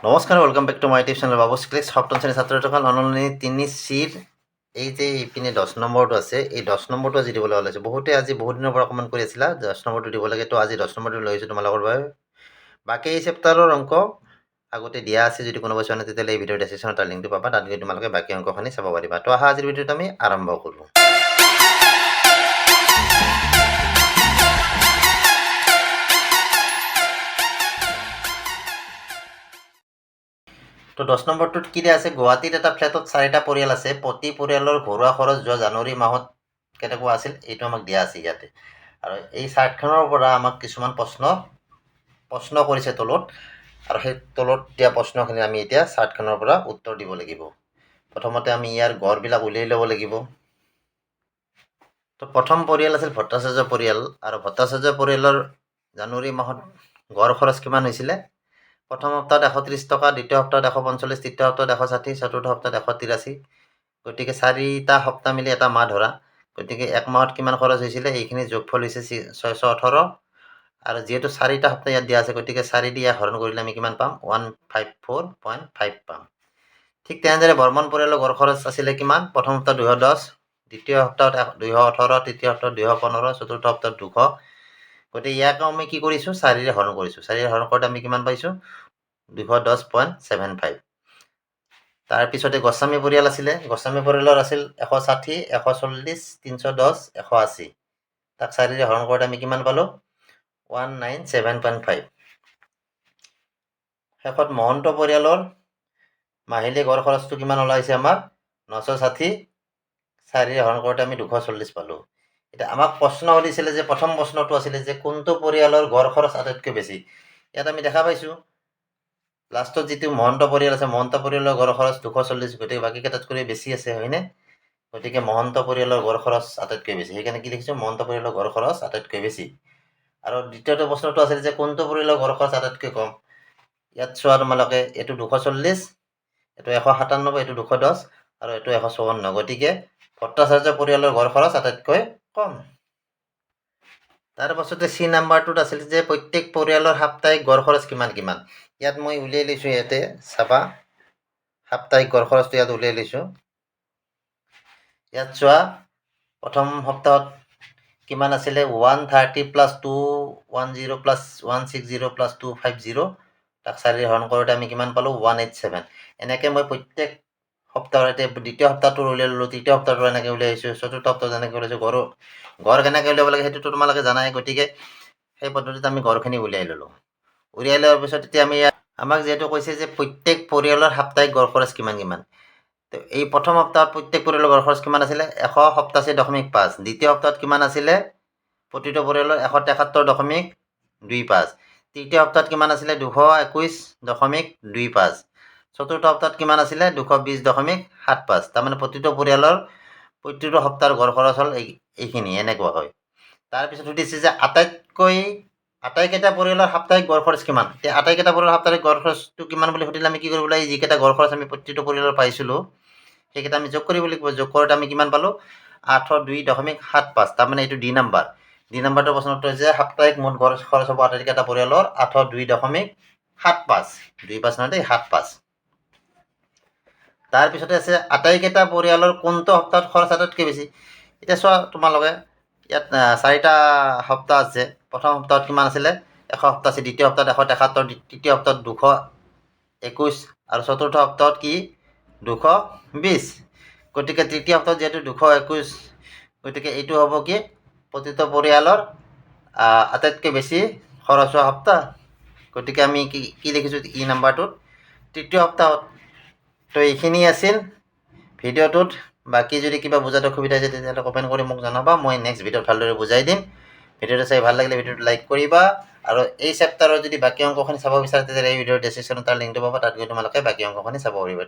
নমস্কাৰ, welcome back to my YouTube channel Babus clicks. সপ্তম শ্ৰেণীৰ ছাত্ৰসকল অনলাইন 3C এই যে ইপিনে 10 নম্বৰটো আছে, এই 10 নম্বৰটো আজি দিবলৈ ওলাইছে। বহুতে আজি বহুত দিনৰ পৰা কমেণ্ট কৰি আছিলা 10 নম্বৰটো দিব লাগে, তো আজি 10 নম্বৰটো লৈ আহিছোঁ তোমালোকৰ বাবে। বাকী এই চেপ্টাৰৰ অংক আগতে দিয়া আছে, যদি কোনোবা চোৱা নাই তেতিয়াহ'লে এই ভিডিঅ'ৰ ডেছক্ৰিপশ্যনত তাৰ লিংকটো পাবা, তাত গৈ তোমালোকে বাকী অংকখিনি চাব পাৰিবা। তো আহা আজিৰ ভিডিঅ'টো আমি আৰম্ভ কৰোঁ। তো 10 নম্বৰটোত কি দিয়া আছে, গুৱাহাটীত এটা ফ্লেটত 4টা পৰিয়াল আছে, প্ৰতি পৰিয়ালৰ ঘৰুৱা খৰচ যোৱা জানুৱাৰী মাহত কেনেকুৱা আছিল এইটো আমাক দিয়া আছে ইয়াতে। আৰু এই চাৰ্টখনৰ পৰা আমাক কিছুমান প্ৰশ্ন কৰিছে তলত, আৰু সেই তলত দিয়া প্ৰশ্নখিনি আমি এতিয়া চাৰ্টখনৰ পৰা উত্তৰ দিব লাগিব। প্ৰথমতে আমি ইয়াৰ গড়বিলাক উলিয়াই ল'ব লাগিব। তো প্ৰথম পৰিয়াল আছিল ভট্টাচাৰ্য পৰিয়াল, আৰু ভট্টাচাৰ্য পৰিয়ালৰ জানুৱাৰী মাহত গড় খৰচ কিমান হৈছিলে? প্ৰথম সপ্তাহত 130 টকা, দ্বিতীয় সপ্তাহত 145, তৃতীয় সপ্তাহত 160, চতুৰ্থ সপ্তাহত 183। গতিকে 4টা সপ্তাহ মিলি এটা মাহ ধৰা, গতিকে এক মাহত কিমান খৰচ হৈছিলে এইখিনি যোগফল হৈছে 618। আৰু যিহেতু 4টা সপ্তাহ ইয়াত দিয়া আছে, গতিকে 4 দি ইয়াক হৰণ কৰিলে আমি কিমান পাম? 154.5 পাম। ঠিক তেনেদৰে বৰ্মন পৰিয়ালৰ গড় খৰচ আছিলে কিমান? প্ৰথম সপ্তাহত 210, দ্বিতীয় সপ্তাহত 218, তৃতীয় সপ্তাহত 215, চতুৰ্থ সপ্তাহত 200। গতিকে ইয়াক আমি কি কৰিছোঁ? 4ৰে হৰণ কৰিছোঁ। 4ৰে হৰণ কৰোঁতে আমি কিমান পাইছোঁ? 210.75। তাৰপিছতে গোস্বামী পৰিয়াল আছিলে, গোস্বামী পৰিয়ালৰ আছিল 160, 140, 310, 180। তাক 4ৰে হৰণ কৰোঁতে আমি কিমান পালোঁ? 197.5। শেষত মহন্ত পৰিয়ালৰ মাহিলী গড় খৰচটো কিমান ওলাইছে আমাৰ? 960, 4ৰে হৰণ কৰোঁতে আমি 240 পালোঁ। এতিয়া আমাক প্ৰশ্ন সুধিছিলে যে, প্ৰথম প্ৰশ্নটো আছিলে যে কোনটো পৰিয়ালৰ গড় খৰচ আটাইতকৈ বেছি। ইয়াত আমি দেখা পাইছোঁ লাষ্টত যিটো মহন্ত পৰিয়াল আছে, মহন্ত পৰিয়ালৰ গড় খৰচ 240, গতিকে বাকীকেইটাতকৈ বেছি আছে, হয়নে? গতিকে মহন্ত পৰিয়ালৰ গড় খৰচ আটাইতকৈ বেছি, সেইকাৰণে কি লিখিছোঁ? মহন্ত পৰিয়ালৰ গড় খৰচ আটাইতকৈ বেছি। আৰু দ্বিতীয়টো প্ৰশ্নটো আছিল যে কোনটো পৰিয়ালৰ গড় খৰচ আটাইতকৈ কম। ইয়াত চোৱা তোমালোকে, এইটো 240, এইটো 197, এইটো 210, আৰু এইটো 154। গতিকে ভট্টাচাৰ্য পৰিয়ালৰ গড় খৰচ আটাইতকৈ কম। তাৰপাছতে C নাম্বাৰটোত আছিল যে প্ৰত্যেক পৰিয়ালৰ সাপ্তাহিক গড় খৰচ কিমান কিমান। ইয়াত মই উলিয়াই লৈছোঁ, ইয়াতে চাবা সাপ্তাহিক গড় খৰচটো ইয়াত উলিয়াই লৈছোঁ। ইয়াত চোৱা প্ৰথম সপ্তাহত কিমান আছিলে? 130 + 210 + 160 + 250। তাক 4ৰে হৰণ কৰোঁতে আমি কিমান পালোঁ? 187। এনেকৈ মই প্ৰত্যেক সপ্তাহৰ এতিয়া দ্বিতীয় সপ্তাহটো উলিয়াই ল'লোঁ, তৃতীয় সপ্তাহটো এনেকৈ উলিয়াইছোঁ, চতুৰ্থ সপ্তাহত এনেকৈ উলিয়াইছোঁ। গড় কেনেকৈ উলিয়াব লাগে সেইটোতো তোমালোকে জানাই, গতিকে সেই পদ্ধতিত আমি গড়খিনি উলিয়াই ল'লোঁ। উলিয়াই লোৱাৰ পিছত এতিয়া আমি আমাক যিহেতু কৈছে যে প্ৰত্যেক পৰিয়ালৰ সাপ্তাহিক গড় খৰচ কিমান কিমান। তো এই প্ৰথম সপ্তাহত প্ৰত্যেক পৰিয়ালৰ গড় খৰচ কিমান আছিলে? 187.5। দ্বিতীয় সপ্তাহত কিমান আছিলে? প্ৰতিটো পৰিয়ালৰ 173.25। তৃতীয় সপ্তাহত কিমান আছিলে? 221.25। চতুৰ্থ সপ্তাহত কিমান আছিলে? 220.75। তাৰমানে প্ৰতিটো পৰিয়ালৰ প্ৰতিটো সপ্তাহৰ গড় খৰচ হ'ল এইখিনি, এনেকুৱা হয়। তাৰপিছত সুধিছে যে আটাইকেইটা পৰিয়ালৰ সাপ্তাহিক গড় খৰচ কিমান। এতিয়া আটাইকেইটা পৰিয়ালৰ সাপ্তাহিক গড় খৰচটো কিমান বুলি সুধিলে আমি কি কৰিব লাগে? যিকেইটা গড় খৰচ আমি প্ৰতিটো পৰিয়ালৰ পাইছিলোঁ সেইকেইটা আমি যোগ কৰিব লাগিব। যোগ কৰোঁতে আমি কিমান পালোঁ? 802.75। তাৰমানে এইটো D নাম্বাৰ। D নাম্বাৰটো প্ৰশ্নটো হৈছে সাপ্তাহিক মুঠ গড় খৰচ হ'ব আটাইকেইটা পৰিয়ালৰ 802.75। 25 নহয় দেই, 75। তাৰপিছতে আছে আটাইকেইটা পৰিয়ালৰ কোনটো সপ্তাহত খৰচ আটাইতকৈ বেছি। এতিয়া চোৱা তোমালোকে, ইয়াত 4টা সপ্তাহ আছে। প্ৰথম সপ্তাহত কিমান আছিলে? 187, দ্বিতীয় সপ্তাহত 173, তৃতীয় সপ্তাহত 221, আৰু চতুৰ্থ সপ্তাহত কি? 220। গতিকে তৃতীয় সপ্তাহত যিহেতু 221, গতিকে এইটো হ'ব কি? প্ৰতিটো পৰিয়ালৰ আটাইতকৈ বেছি খৰচ হোৱা সপ্তাহ। গতিকে আমি কি লিখিছোঁ E নাম্বাৰটোত? তৃতীয় সপ্তাহত। তো এইখিনি আছিল ভিডিঅ'টোত। বাকী যদি কিবা বুজাত অসুবিধা হৈছে তেতিয়াহ'লে কমেণ্ট কৰি মোক জনাবা, মই নেক্সট ভিডিঅ'ত ভালদৰে বুজাই দিম। ভিডিঅ'টো চাই ভাল লাগিলে ভিডিঅ'টো লাইক কৰিবা, আৰু এই চেপ্টাৰৰ যদি বাকী অংকখিনি চাব বিচাৰে তেতিয়াহ'লে এই ভিডিঅ'ৰ ডেছক্ৰিপশ্যনত তাৰ লিংকটো পাবা, তাত গৈ তোমালোকে বাকী অংকখিনি চাব পাৰিবা।